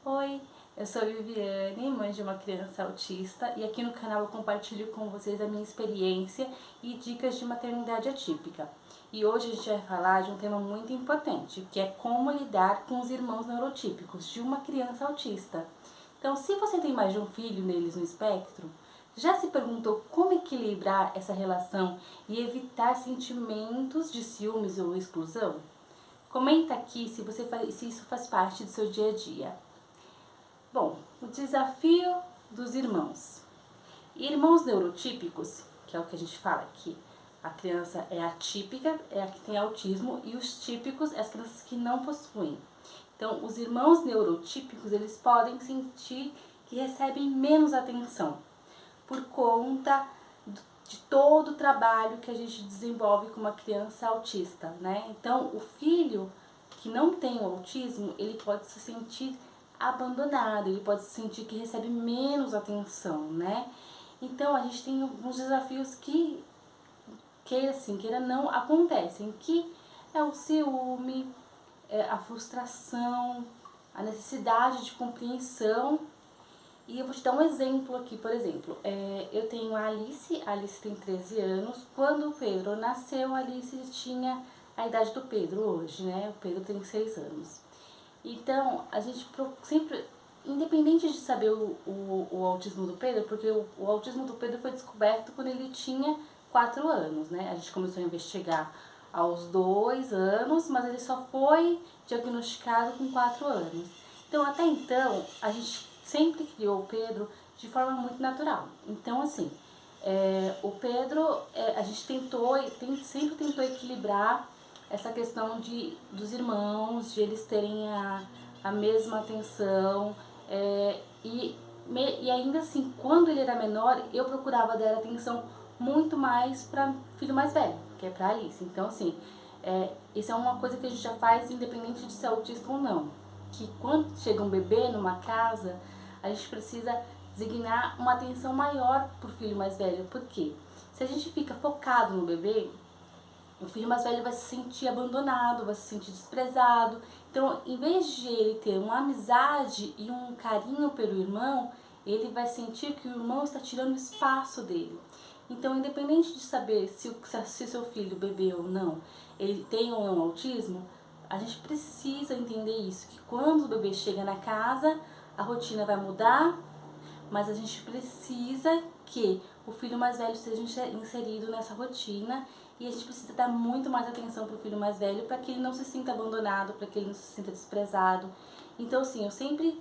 Oi, eu sou a Viviane, mãe de uma criança autista, e aqui no canal eu compartilho com vocês a minha experiência e dicas de maternidade atípica. E hoje a gente vai falar de um tema muito importante, que é como lidar com os irmãos neurotípicos de uma criança autista. Então, se você tem mais de um filho neles no espectro, já se perguntou como equilibrar essa relação e evitar sentimentos de ciúmes ou exclusão? Comenta aqui se isso faz parte do seu dia a dia. Bom, o desafio dos irmãos. Irmãos neurotípicos, que é o que a gente fala aqui, a criança é atípica, é a que tem autismo, e os típicos, as crianças que não possuem. Então, os irmãos neurotípicos, eles podem sentir que recebem menos atenção por conta de todo o trabalho que a gente desenvolve com uma criança autista, né? Então, o filho que não tem o autismo, ele pode se sentir abandonado, ele pode se sentir que recebe menos atenção, né? Então, a gente tem alguns desafios que, queira não, acontecem, que é o ciúme, a frustração, a necessidade de compreensão. E eu vou te dar um exemplo aqui, por exemplo, eu tenho a Alice tem 13 anos, quando o Pedro nasceu, a Alice tinha a idade do Pedro hoje, né? O Pedro tem 6 anos. Então, a gente sempre, independente de saber o autismo do Pedro, porque o autismo do Pedro foi descoberto quando ele tinha 4 anos, né? A gente começou a investigar aos 2 anos, mas ele só foi diagnosticado com 4 anos. Então, até então, a gente sempre criou o Pedro de forma muito natural. Então, assim, o Pedro, a gente sempre tentou equilibrar essa questão dos irmãos, de eles terem a mesma atenção, e ainda assim, quando ele era menor, eu procurava dar atenção muito mais para filho mais velho, que é para Alice. Então, assim, isso é uma coisa que a gente já faz independente de ser autista ou não. Que quando chega um bebê numa casa, a gente precisa designar uma atenção maior para o filho mais velho. Por quê? Se a gente fica focado no bebê, o filho mais velho vai se sentir abandonado, vai se sentir desprezado. Então, em vez de ele ter uma amizade e um carinho pelo irmão, ele vai sentir que o irmão está tirando o espaço dele. Então, independente de saber se seu filho, bebê ou não, ele tem ou não autismo, a gente precisa entender isso, que quando o bebê chega na casa, a rotina vai mudar, mas a gente precisa que o filho mais velho seja inserido nessa rotina, e a gente precisa dar muito mais atenção para o filho mais velho para que ele não se sinta abandonado, para que ele não se sinta desprezado. Então, assim, eu sempre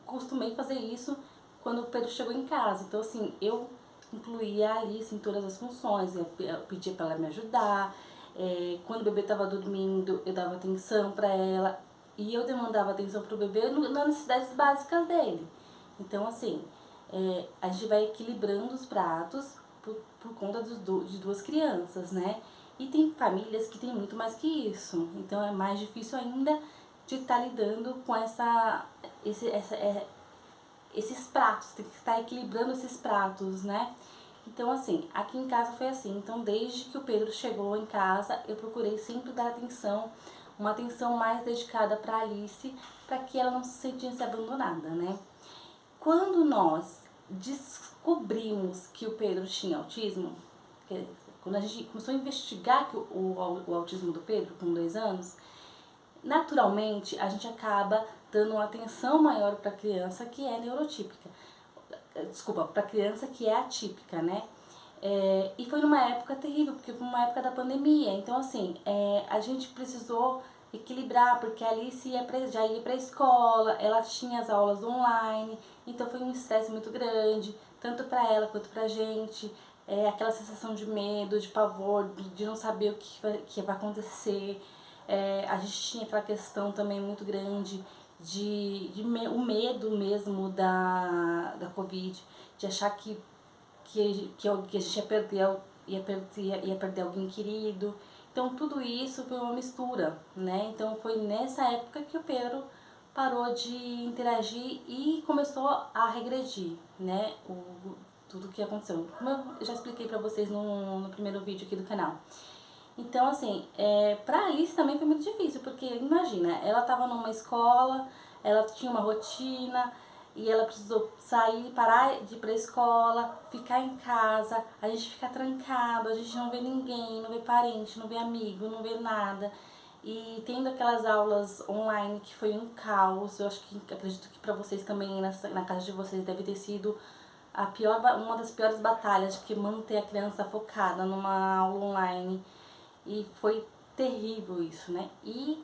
costumei fazer isso quando o Pedro chegou em casa. Então, assim, eu incluía a Alice em todas as funções, eu pedia para ela me ajudar. Quando o bebê estava dormindo, eu dava atenção para ela, e eu demandava atenção para o bebê nas necessidades básicas dele. Então, assim, a gente vai equilibrando os pratos por conta de duas crianças, né? E tem famílias que tem muito mais que isso. Então, é mais difícil ainda de estar lidando com esses pratos. Tem que estar equilibrando esses pratos, né? Então, assim, aqui em casa foi assim. Então, desde que o Pedro chegou em casa, eu procurei sempre dar atenção, uma atenção mais dedicada para Alice, para que ela não se sentisse abandonada, né? Quando nós descobrimos que o Pedro tinha autismo, quando a gente começou a investigar o autismo do Pedro, com 2 anos, naturalmente a gente acaba dando uma atenção maior para a criança que é neurotípica. Desculpa, para a criança que é atípica, né? E foi numa época terrível, porque foi uma época da pandemia. Então, assim, a gente precisou equilibrar, porque a Alice já ia para a escola, ela tinha as aulas online, então foi um estresse muito grande, tanto para ela quanto para a gente. Aquela sensação de medo, de pavor, de não saber que vai acontecer. A gente tinha aquela questão também muito grande o medo mesmo da Covid, de achar que a gente ia perder alguém querido. Então tudo isso foi uma mistura, né? Então foi nessa época que o Pedro parou de interagir e começou a regredir, né? Tudo que aconteceu. Como eu já expliquei pra vocês no primeiro vídeo aqui do canal. Então, assim, pra Alice também foi muito difícil, porque imagina, ela tava numa escola, ela tinha uma rotina e ela precisou sair, parar de ir pra escola, ficar em casa, a gente fica trancado, a gente não vê ninguém, não vê parente, não vê amigo, não vê nada. E tendo aquelas aulas online que foi um caos, eu acho que acredito que para vocês também, na casa de vocês, deve ter sido uma das piores batalhas, que manter a criança focada numa aula online. E foi terrível isso, né? E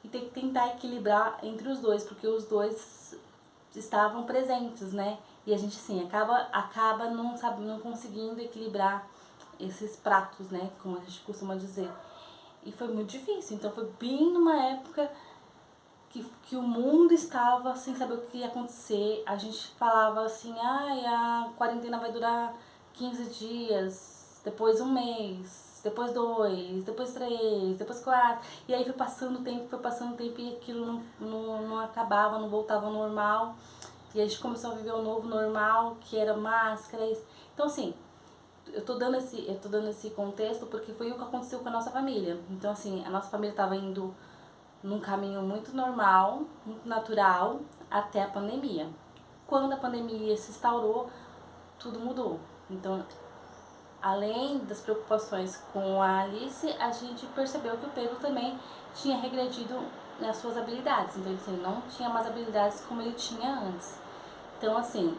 tem que tentar equilibrar entre os dois, porque os dois estavam presentes, né? E a gente assim acaba não conseguindo equilibrar esses pratos, né? Como a gente costuma dizer. E foi muito difícil. Então foi bem numa época que o mundo estava sem saber o que ia acontecer. A gente falava assim, ai, a quarentena vai durar 15 dias, depois um mês, depois 2, depois 3, depois 4. E aí foi passando o tempo e aquilo não acabava, não voltava ao normal. E a gente começou a viver o novo normal, que era máscaras. Então assim, eu tô dando esse contexto porque foi o que aconteceu com a nossa família. Então assim, a nossa família estava indo num caminho muito normal, muito natural, até a pandemia. Quando a pandemia se instaurou, tudo mudou. Então, além das preocupações com a Alice, a gente percebeu que o Pedro também tinha regredido nas suas habilidades. Então, ele não tinha mais habilidades como ele tinha antes. Então, assim,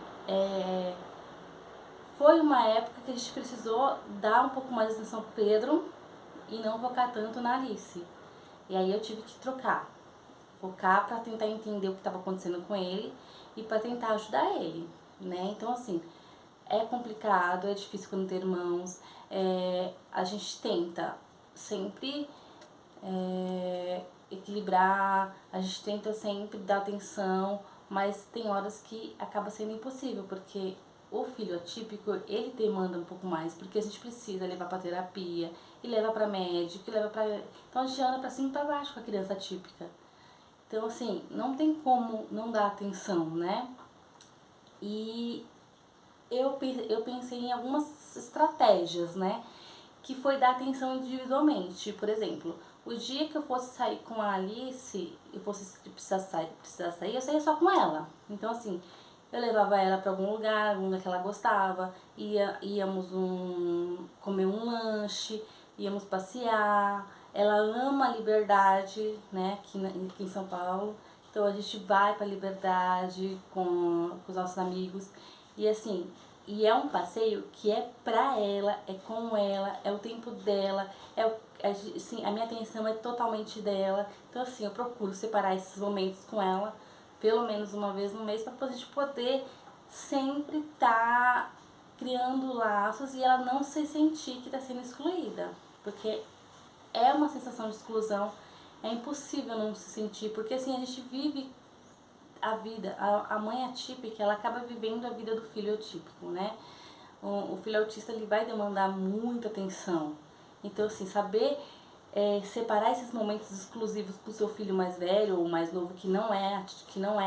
foi uma época que a gente precisou dar um pouco mais de atenção pro Pedro e não focar tanto na Alice. E aí eu tive que focar para tentar entender o que estava acontecendo com ele e para tentar ajudar ele, né? Então, assim, é complicado, é difícil quando tem irmãos, a gente tenta sempre equilibrar, a gente tenta sempre dar atenção, mas tem horas que acaba sendo impossível, porque o filho atípico, ele demanda um pouco mais, porque a gente precisa levar para terapia, e leva para médico, e leva para... Então a gente anda para cima e para baixo com a criança atípica. Então, assim, não tem como não dar atenção, né? E eu pensei em algumas estratégias, né? Que foi dar atenção individualmente. Por exemplo, o dia que eu fosse sair com a Alice, eu fosse precisar sair, eu saía só com ela. Então, assim, eu levava ela para algum lugar que ela gostava, íamos comer um lanche, íamos passear. Ela ama a Liberdade, né, aqui em São Paulo. Então a gente vai pra Liberdade com os nossos amigos. E assim, e é um passeio que é pra ela, é com ela, é o tempo dela, assim, a minha atenção é totalmente dela. Então assim, eu procuro separar esses momentos com ela, pelo menos uma vez no mês, pra gente poder sempre estar criando laços e ela não se sentir que está sendo excluída. Porque é uma sensação de exclusão, é impossível não se sentir, porque assim, a gente vive a vida, a mãe atípica, ela acaba vivendo a vida do filho atípico, né? O filho autista, ele vai demandar muita atenção. Então, assim, saber separar esses momentos exclusivos com o seu filho mais velho ou mais novo que não é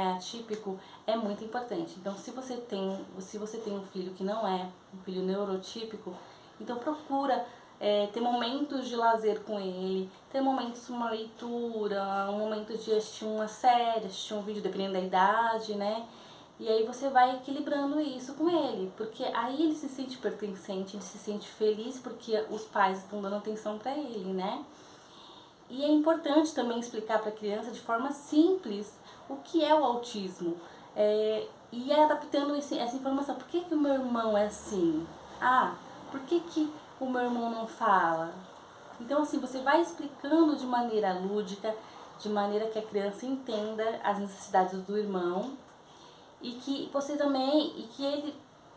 atípico é muito importante. Então, se você tem um filho que não é um filho neurotípico, então procura ter momentos de lazer com ele, ter momentos de uma leitura, um momento de assistir uma série, assistir um vídeo, dependendo da idade, né? E aí você vai equilibrando isso com ele, porque aí ele se sente pertencente, ele se sente feliz porque os pais estão dando atenção para ele, né? E é importante também explicar para a criança de forma simples o que é o autismo. E adaptando essa informação. Por que o meu irmão é assim? Ah, por que o meu irmão não fala? Então, assim, você vai explicando de maneira lúdica, de maneira que a criança entenda as necessidades do irmão e que ele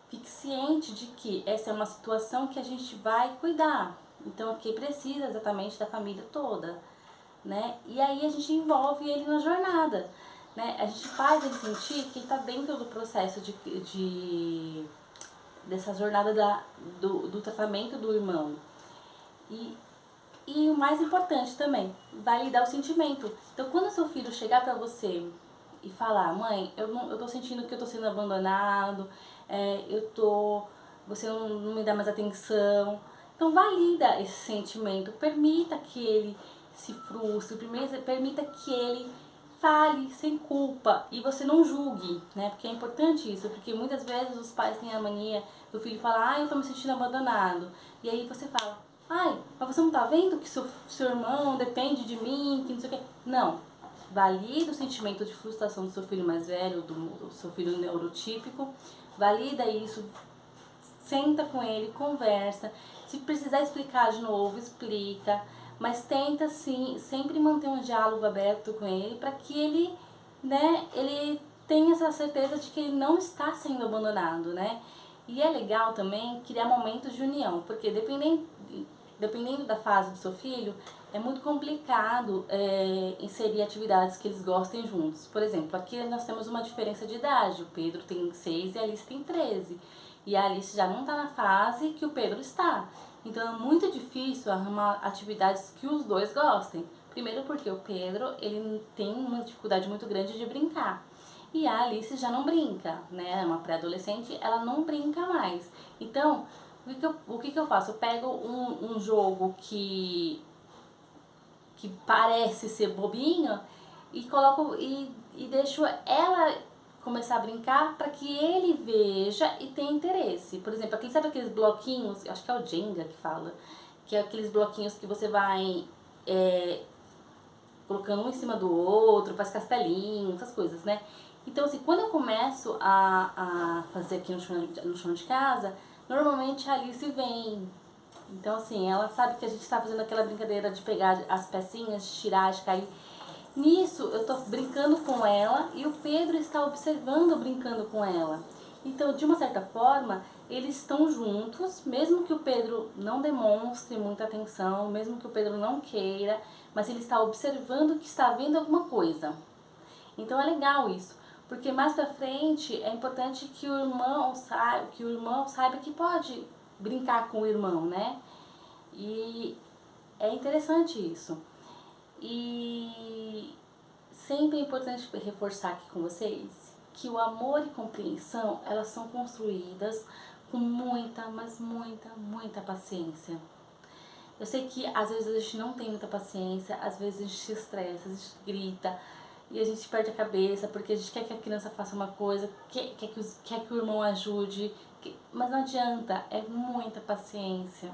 fique ciente de que essa é uma situação que a gente vai cuidar. Então, que precisa exatamente da família toda, né? E aí a gente envolve ele na jornada, né? A gente faz ele sentir que ele está dentro do processo dessa jornada do tratamento do irmão. E o mais importante também, validar o sentimento. Então, quando seu filho chegar pra você e falar, mãe, eu tô sentindo que eu tô sendo abandonado, você não me dá mais atenção. Então, valida esse sentimento, permita que ele se frustre, permita que ele fale sem culpa e você não julgue, né? Porque é importante isso, porque muitas vezes os pais têm a mania do filho falar, eu tô me sentindo abandonado. E aí você fala, mas você não tá vendo que seu irmão depende de mim, que não sei o quê. Não. Valida o sentimento de frustração do seu filho mais velho, do seu filho neurotípico, valida isso, senta com ele, conversa. Se precisar explicar de novo, explica. Mas tenta, sim, sempre manter um diálogo aberto com ele para que ele, né, ele tenha essa certeza de que ele não está sendo abandonado, né? E é legal também criar momentos de união, porque dependendo da fase do seu filho, é muito complicado inserir atividades que eles gostem juntos. Por exemplo, aqui nós temos uma diferença de idade. O Pedro tem 6 e a Alice tem 13. E a Alice já não está na fase que o Pedro está. Então é muito difícil arrumar atividades que os dois gostem. Primeiro porque o Pedro ele tem uma dificuldade muito grande de brincar. E a Alice já não brinca, né? É uma pré-adolescente, ela não brinca mais. Então, o que eu faço? Eu pego um jogo que parece ser bobinho e coloco e deixo ela começar a brincar para que ele veja e tenha interesse. Por exemplo, sabe aqueles bloquinhos, acho que é o Jenga que fala, que é aqueles bloquinhos que você vai colocando um em cima do outro, faz castelinho, essas coisas, né? Então, assim, quando eu começo a fazer aqui no chão de casa, normalmente a Alice vem. Então, assim, ela sabe que a gente está fazendo aquela brincadeira de pegar as pecinhas, de tirar, de cair. Nisso, eu tô brincando com ela e o Pedro está observando brincando com ela. Então, de uma certa forma, eles estão juntos, mesmo que o Pedro não demonstre muita atenção, mesmo que o Pedro não queira, mas ele está observando que está vendo alguma coisa. Então, é legal isso, porque mais pra frente é importante que o irmão saiba que pode brincar com o irmão, né? E é interessante isso. E sempre é importante reforçar aqui com vocês que o amor e compreensão, elas são construídas com muita, mas muita paciência. Eu sei que às vezes a gente não tem muita paciência, às vezes a gente se estressa, a gente grita e a gente perde a cabeça porque a gente quer que a criança faça uma coisa, quer que o irmão ajude, mas não adianta, é muita paciência.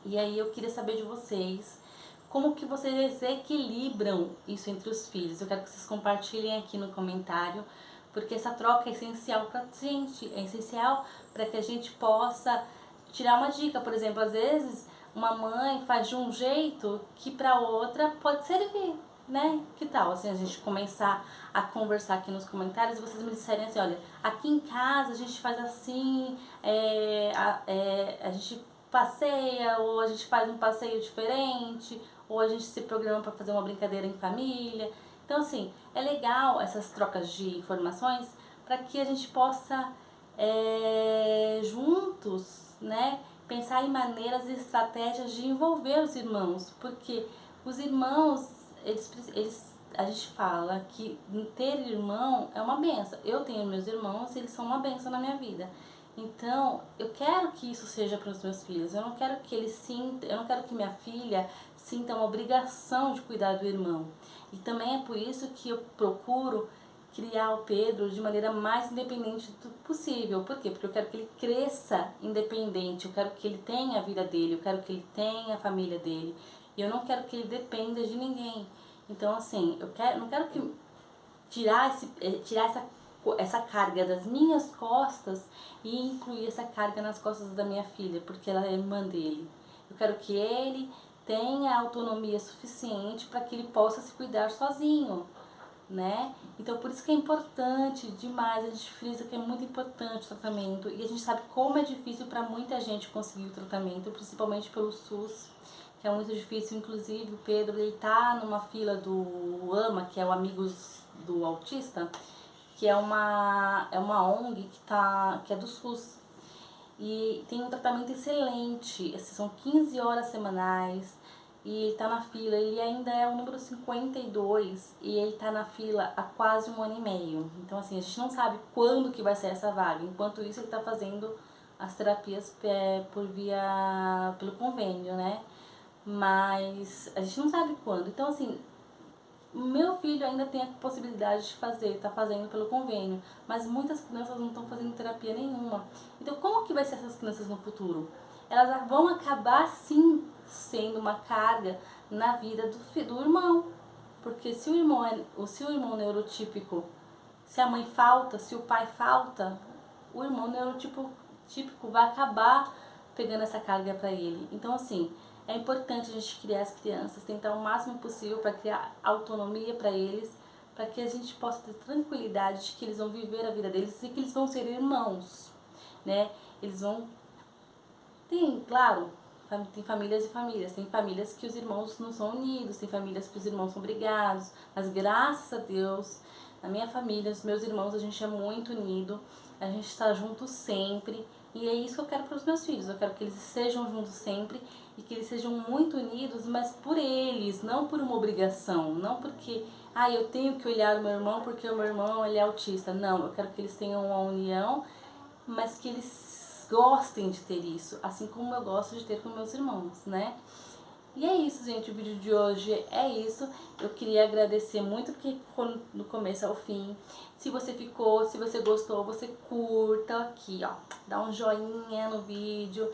E aí eu queria saber de vocês, como que vocês equilibram isso entre os filhos? Eu quero que vocês compartilhem aqui no comentário, porque essa troca é essencial pra gente, é essencial para que a gente possa tirar uma dica. Por exemplo, às vezes uma mãe faz de um jeito que para outra pode servir, né? Que tal assim a gente começar a conversar aqui nos comentários e vocês me disserem assim, olha, aqui em casa a gente faz assim, a gente passeia, ou a gente faz um passeio diferente, ou a gente se programa para fazer uma brincadeira em família. Então, assim, é legal essas trocas de informações para que a gente possa, juntos, né, pensar em maneiras e estratégias de envolver os irmãos, porque os irmãos, a gente fala que ter irmão é uma benção. Eu tenho meus irmãos e eles são uma benção na minha vida. Então, eu quero que isso seja para os meus filhos. Eu não quero que eu não quero que minha filha sinta uma obrigação de cuidar do irmão. E também é por isso que eu procuro criar o Pedro de maneira mais independente possível. Por quê? Porque eu quero que ele cresça independente, eu quero que ele tenha a vida dele, eu quero que ele tenha a família dele. E eu não quero que ele dependa de ninguém. Então, assim, não quero que tirar essa carga das minhas costas e incluir essa carga nas costas da minha filha, porque ela é irmã dele. Eu quero que ele tenha autonomia suficiente para que ele possa se cuidar sozinho, né? Então por isso que é importante demais, a gente frisa que é muito importante o tratamento e a gente sabe como é difícil para muita gente conseguir o tratamento, principalmente pelo SUS, que é muito difícil. Inclusive o Pedro, ele tá numa fila do AMA, que é o Amigos do Autista, que é uma ONG que é do SUS. E tem um tratamento excelente, são 15 horas semanais, e ele tá na fila, ele ainda é o número 52 e ele tá na fila há quase 1 ano e meio. Então assim, a gente não sabe quando que vai ser essa vaga, enquanto isso ele tá fazendo as terapias pelo convênio, né? Mas a gente não sabe quando. Então assim, meu filho ainda tem a possibilidade de fazer, tá fazendo pelo convênio, mas muitas crianças não estão fazendo terapia nenhuma. Então como que vai ser essas crianças no futuro? Elas vão acabar sim sendo uma carga na vida do irmão. Porque se o irmão neurotípico, se a mãe falta, se o pai falta, o irmão neurotípico vai acabar pegando essa carga para ele. Então assim, é importante a gente criar as crianças, tentar o máximo possível para criar autonomia para eles, para que a gente possa ter tranquilidade de que eles vão viver a vida deles e que eles vão ser irmãos, né? Eles vão... Tem, claro, tem famílias e famílias. Tem famílias que os irmãos não são unidos, tem famílias que os irmãos são brigados, mas graças a Deus, na minha família, os meus irmãos, a gente é muito unido, a gente está junto sempre. E é isso que eu quero para os meus filhos. Eu quero que eles estejam juntos sempre e que eles sejam muito unidos, mas por eles, não por uma obrigação, não porque, eu tenho que olhar o meu irmão porque o meu irmão ele é autista. Não, eu quero que eles tenham uma união, mas que eles gostem de ter isso, assim como eu gosto de ter com meus irmãos, né? E é isso, gente, o vídeo de hoje é isso. Eu queria agradecer muito porque ficou do começo ao fim. Se você ficou, se você gostou, você curta aqui, ó. Dá um joinha no vídeo,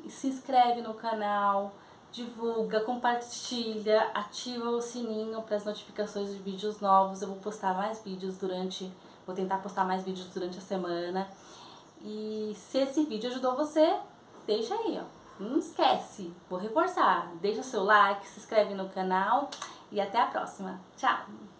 se inscreve no canal, divulga, compartilha, ativa o sininho para as notificações de vídeos novos. Eu vou postar mais vídeos vou tentar postar mais vídeos durante a semana. E se esse vídeo ajudou você, deixa aí, ó. Não esquece, vou reforçar, deixa seu like, se inscreve no canal e até a próxima. Tchau!